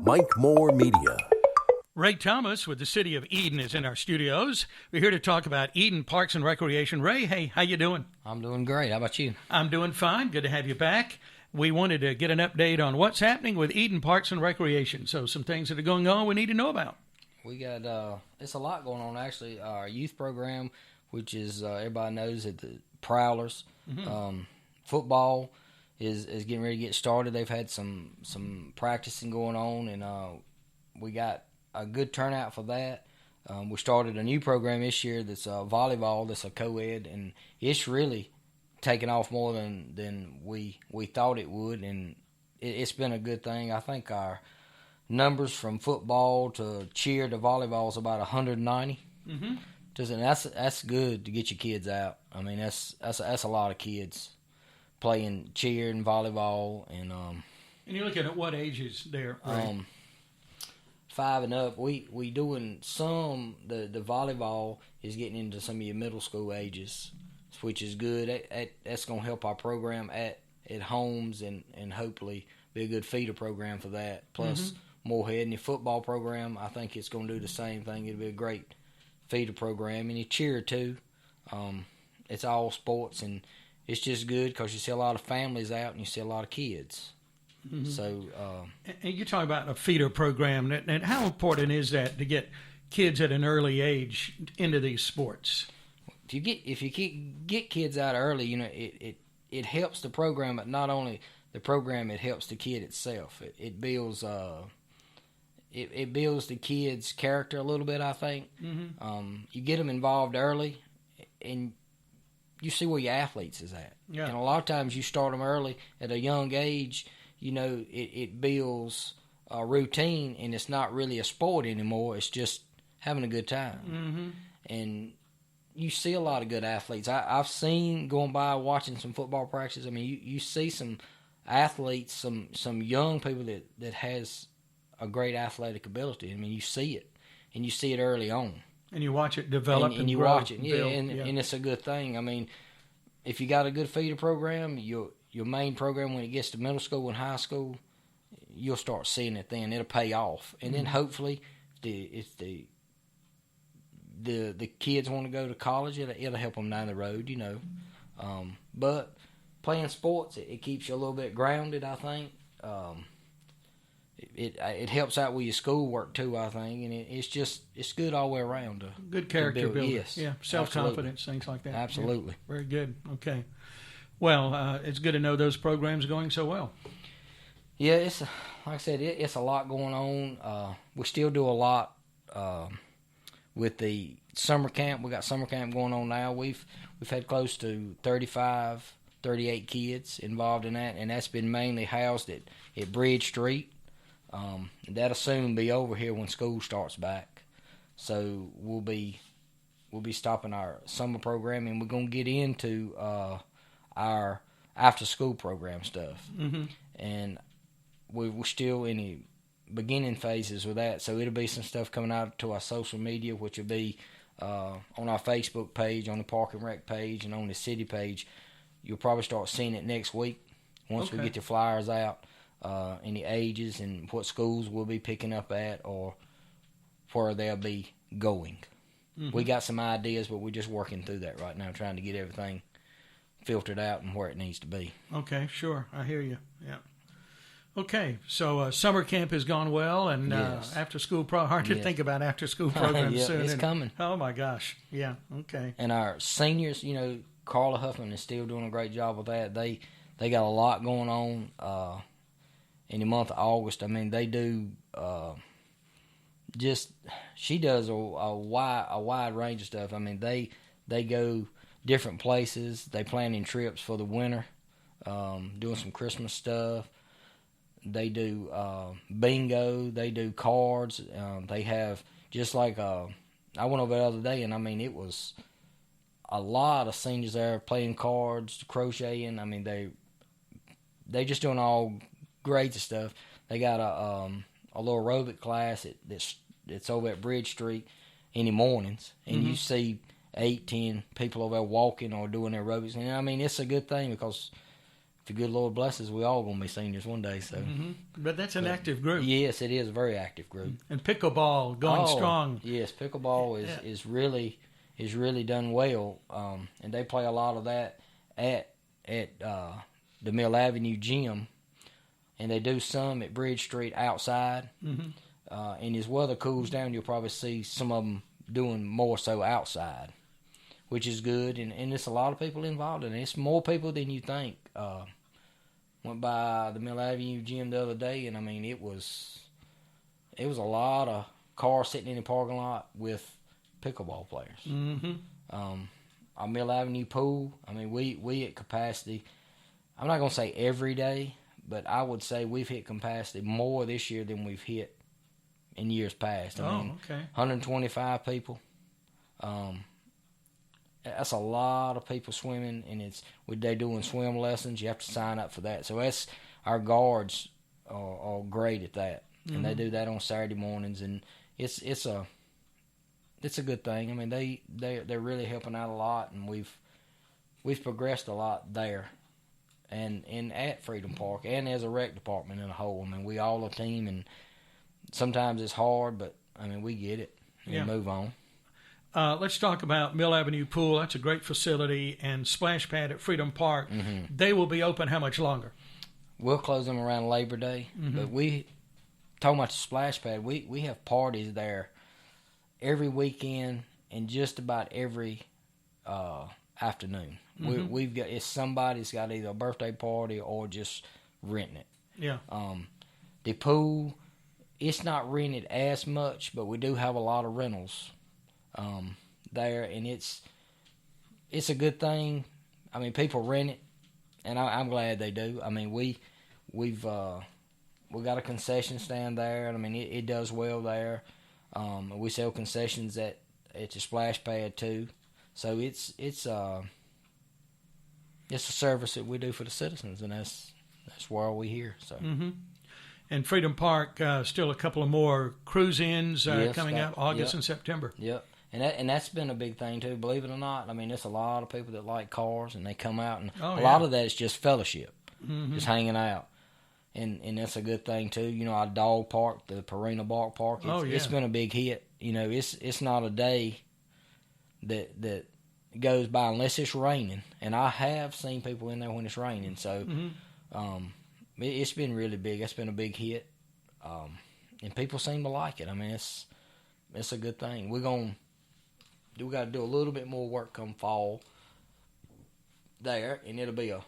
Mike Moore Media. Ray Thomas with the City of Eden is in our studios. We're here to talk about Eden Parks and Recreation. Ray, hey, how you doing? I'm doing great. How about you? I'm doing fine. Good to have you back. We wanted to get an update on what's happening with Eden Parks and Recreation. So some things that are going on we need to know about. We got, it's a lot going on, actually. Our youth program, which is, everybody knows at the Prowlers. Football is getting ready to get started. They've had some practicing going on, and we got a good turnout for that. We started a new program this year that's volleyball, that's a co-ed, and it's really taken off more than we thought it would, and it's been a good thing. I think our numbers from football to cheer to volleyball is about 190. And that's good to get your kids out. I mean, that's a lot of kids playing cheer and volleyball, and you're looking at what ages there, Ray? 5 and up. We doing some, the volleyball is getting into some of your middle school ages, which is good. That's going to help our program at homes and hopefully be a good feeder program for that. Plus, Moorhead and your football program, I think it's going to do the same thing. It'll be a great feeder program. And your cheer, too. It's all sports, and it's just good because you see a lot of families out and you see a lot of kids. So, and you're talking about a feeder program, and how important is that to get kids at an early age into these sports? If you get kids out early, you know it helps the program, but not only the program, it helps the kid itself. It builds it builds the kid's character a little bit, I think. You get them involved early, and you see where your athletes is at. Yeah. And a lot of times you start them early at a young age. You know, it builds a routine, and it's not really a sport anymore. It's just having a good time. And you see a lot of good athletes. I've seen, going by, watching some football practice, I mean, you see some athletes, some young people that has a great athletic ability. I mean, you see it, and you see it early on. And you watch it develop and you grow, watch it, build, and it's a good thing. I mean, if you got a good feeder program, your main program, when it gets to middle school and high school, you'll start seeing it then. It'll pay off. And then hopefully, if the kids want to go to college, it'll help them down the road, you know. But playing sports, it keeps you a little bit grounded, I think. It helps out with your schoolwork too, I think, and it's good all the way around. Good character building. Yes, yeah, self-confidence, things like that. Absolutely. Yeah, very good. Okay. Well, it's good to know those programs are going so well. Yeah, it's like I said, it's a lot going on. We still do a lot with the summer camp. We got summer camp going on now. We've had close to 35, 38 kids involved in that, and that's been mainly housed at Bridge Street. That'll soon be over here when school starts back. So we'll be stopping our summer program, and we're gonna get into our after school program stuff. And we're still in the beginning phases with that. So it'll be some stuff coming out to our social media, which will be on our Facebook page, on the Park and Rec page, and on the city page. You'll probably start seeing it next week once we get the flyers out. Any ages and what schools we'll be picking up at or where they'll be going. We got some ideas, but we're just working through that right now, trying to get everything filtered out and where it needs to be. Okay, sure. I hear you. Yeah. Okay, so summer camp has gone well, and after school hard to think about after school programs soon. It's coming. Oh my gosh. Yeah. Okay. And our seniors, you know, Carla Huffman is still doing a great job with that. They got a lot going on. In the month of August, I mean, they do she does a wide range of stuff. I mean, they go different places. They planning trips for the winter, doing some Christmas stuff. They do bingo. They do cards. They have, just like, I went over the other day, and I mean, it was a lot of seniors there playing cards, crocheting. I mean, they just doing all grades of stuff. They got a little aerobic class that's over at Bridge Street in the mornings, and you see 8, 10 people over there walking or doing aerobics. And I mean, it's a good thing because the good Lord blesses, we all going to be seniors one day. So, But that's an active group. Yes, it is a very active group. And pickleball going strong. Yes, pickleball is really done well, and they play a lot of that at the Mill Avenue gym, and they do some at Bridge Street outside. And as weather cools down, you'll probably see some of them doing more so outside, which is good. And it's a lot of people involved in it. It's more people than you think. Went by the Mill Avenue gym the other day, and I mean it was a lot of cars sitting in the parking lot with pickleball players. Our Mill Avenue pool, I mean we at capacity. I'm not gonna say every day, but I would say we've hit capacity more this year than we've hit in years past. I mean, 125 people. That's a lot of people swimming, and they're doing swim lessons. You have to sign up for that. So that's our guards are great at that, and they do that on Saturday mornings, and it's a good thing. I mean, they're really helping out a lot, and we've progressed a lot there, and at Freedom Park, and as a rec department in a whole. I mean, we all a team, and sometimes it's hard, but I mean, we get it and move on. Let's talk about Mill Avenue Pool. That's a great facility. And Splash Pad at Freedom Park. They will be open how much longer? We'll close them around Labor Day. But talking about the Splash Pad, we have parties there every weekend and just about every afternoon. We've got somebody's got either a birthday party or just renting it. Yeah. The pool, it's not rented as much, but we do have a lot of rentals there, and it's a good thing. I mean, people rent it, and I'm glad they do. I mean, we've got a concession stand there, and I mean it does well there. We sell concessions at the Splash Pad too, so it's a service that we do for the citizens, and that's why we're here. So. And Freedom Park, still a couple of more cruise-ins coming up August and September. Yep. And that's been a big thing too, believe it or not. I mean, there's a lot of people that like cars, and they come out, and a lot of that is just fellowship, just hanging out, and that's a good thing too. You know, our dog park, the Purina Bark Park, it's been a big hit. You know, it's not a day that goes by unless it's raining, and I have seen people in there when it's raining. So, it's been really big. It's been a big hit, and people seem to like it. I mean, it's a good thing. We got to do a little bit more work come fall there, and it'll be a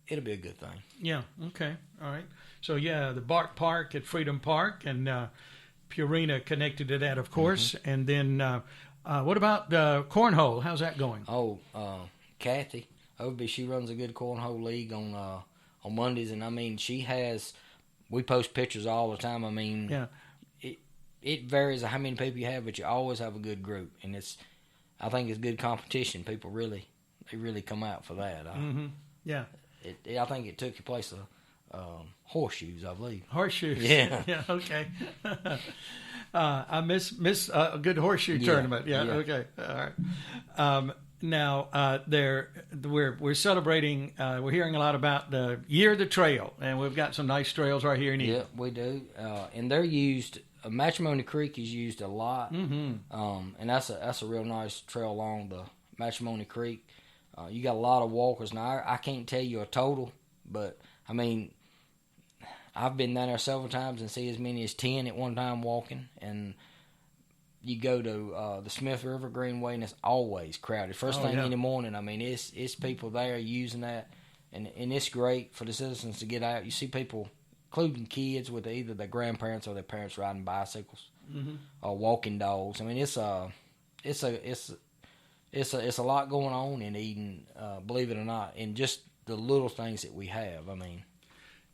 good thing. Yeah. Okay. All right. So the Bark Park at Freedom Park, and Purina connected to that, of course. And then what about cornhole? How's that going? Oh, Kathy Overby, she runs a good cornhole league on Mondays, and I mean we post pictures all the time. I mean, it varies how many people you have, but you always have a good group, and I think it's good competition. People really come out for that. I think it took the place of horseshoes, I believe. Horseshoes. Yeah. Yeah. Okay. I miss a good horseshoe tournament. Yeah. Okay. All right. Now we're celebrating. We're hearing a lot about the Year of the Trail, and we've got some nice trails right here in Eden. Yeah, we do, and they're used. Matrimony Creek is used a lot, and that's a real nice trail along the Matrimony Creek. You got a lot of walkers. Now, I can't tell you a total, but, I mean, I've been down there several times and see as many as 10 at one time walking, and you go to the Smith River Greenway, and it's always crowded. First thing in the morning, I mean, it's people there using that, and it's great for the citizens to get out. You see people, including kids with either their grandparents or their parents riding bicycles or walking dogs. I mean, it's a lot going on in Eden, believe it or not, and just the little things that we have. I mean,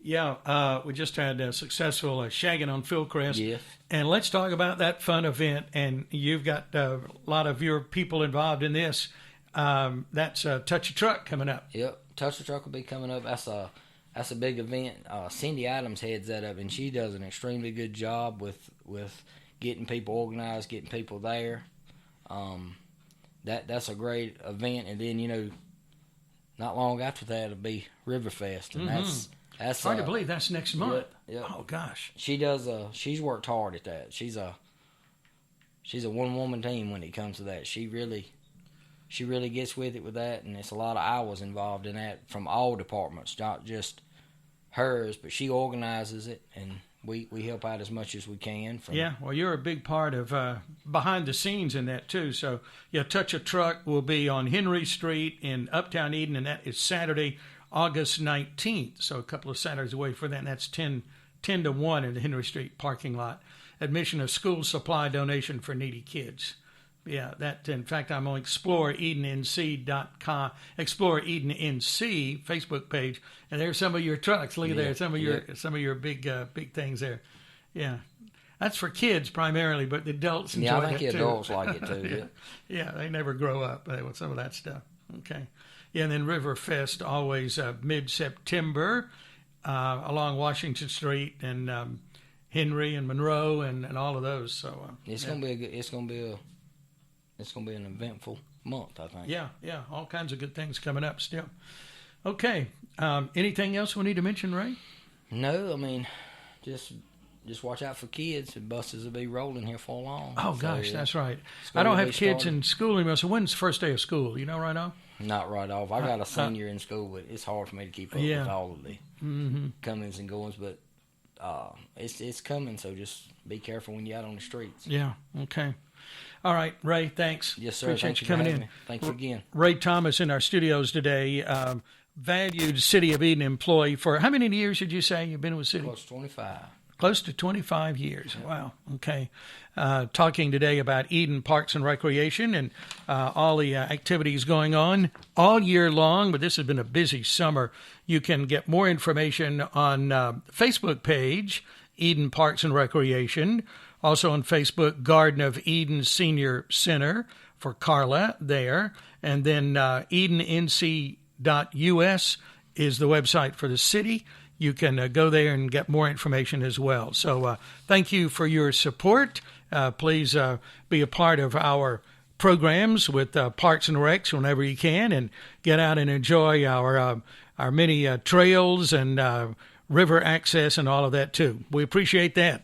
we just had a successful shagging on Fieldcrest. Yes. And let's talk about that fun event. And you've got a lot of your people involved in this. That's Touch a Truck coming up. Yep, Touch a Truck will be coming up. That's a big event. Cindy Adams heads that up, and she does an extremely good job with getting people organized, getting people there. That's a great event. And then, not long after that, it'll be Riverfest, and that's hard to believe that's next month. Yeah. Oh gosh. She does. She's worked hard at that. She's a one-woman team when it comes to that. She really gets with it with that, and it's a lot of hours involved in that from all departments, not just hers, but she organizes it, and we help out as much as we can. Yeah, well, you're a big part of behind the scenes in that too. So, yeah, Touch a Truck will be on Henry Street in Uptown Eden, and that is Saturday, August 19th. So a couple of Saturdays away for that, and that's 10 to 1 in the Henry Street parking lot. Admission of school supply donation for needy kids. Yeah, that. In fact, I'm on ExploreEdenNC.com, Explore Eden NC Facebook page, and there's some of your trucks. Look at there, some of your big things there. Yeah, that's for kids primarily, but the adults enjoy I think that the adults like it too. Yeah, they never grow up with some of that stuff. Okay, yeah, and then Riverfest always mid-September along Washington Street and Henry and Monroe and all of those. So it's gonna be an eventful month, I think. Yeah, all kinds of good things coming up still. Okay, anything else we need to mention, Ray? No, I mean, just watch out for kids. The buses will be rolling here for long. Oh, gosh, that's right. I don't have kids in school anymore, so when's the first day of school? You know right off? Not right off. I got a senior in school, but it's hard for me to keep up with all of the comings and goings, but it's coming, so just be careful when you're out on the streets. Yeah, okay. All right, Ray, thanks. Yes, sir. Appreciate Thanks you for coming having in. me. Thanks again. Ray Thomas in our studios today, valued City of Eden employee for how many years did you say you've been with City? Close to 25. Close to 25 years. Wow. Okay. Talking today about Eden Parks and Recreation and all the activities going on all year long, but this has been a busy summer. You can get more information on Facebook page, Eden Parks and Recreation. Also on Facebook, Garden of Eden Senior Center for Carla there. And then EdenNC.us is the website for the city. You can go there and get more information as well. So thank you for your support. Please be a part of our programs with Parks and Recs whenever you can, and get out and enjoy our many trails and river access and all of that too. We appreciate that.